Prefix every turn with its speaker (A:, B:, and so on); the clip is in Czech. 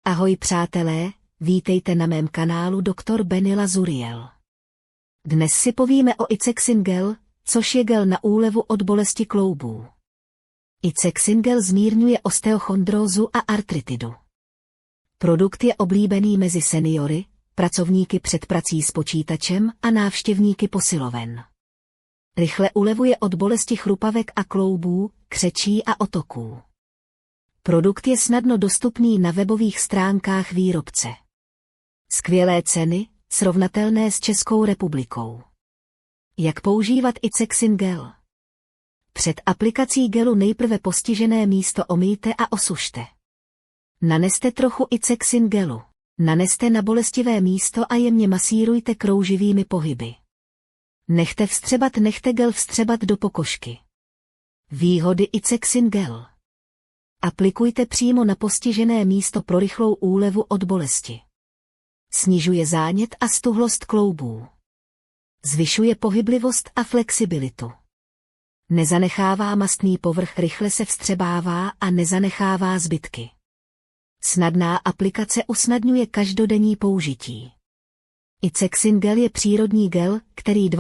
A: Ahoj přátelé, vítejte na mém kanálu Dr. Benila Zuriel. Dnes si povíme o Icexin Gel, což je gel na úlevu od bolesti kloubů. Icexin Gel zmírňuje osteochondrózu a artritidu. Produkt je oblíbený mezi seniory, pracovníky před prací s počítačem a návštěvníky posiloven. Rychle ulevuje od bolesti chrupavek a kloubů, křečí a otoků. Produkt je snadno dostupný na webových stránkách výrobce. Skvělé ceny, srovnatelné s Českou republikou. Jak používat Icexin Gel? Před aplikací gelu nejprve postižené místo omýjte a osušte. Naneste trochu Icexin Gelu. Naneste na bolestivé místo a jemně masírujte krouživými pohyby. Nechte gel vstřebat do pokožky. Výhody Icexin Gel. Aplikujte přímo na postižené místo pro rychlou úlevu od bolesti. Snižuje zánět a stuhlost kloubů. Zvyšuje pohyblivost a flexibilitu. Nezanechává mastný povrch, rychle se vstřebává a nezanechává zbytky. Snadná aplikace usnadňuje každodenní použití. Icexin Gel je přírodní gel, který